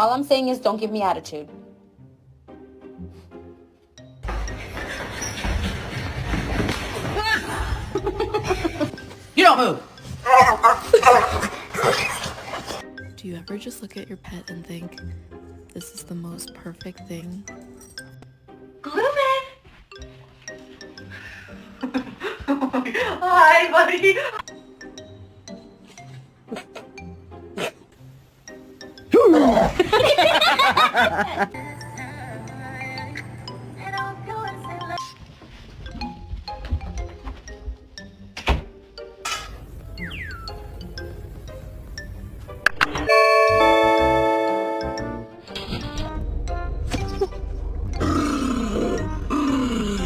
All I'm saying is don't give me attitude. You don't move. Do you ever just look at your pet and think, this is the most perfect thing? Gloomin'! Hi, buddy.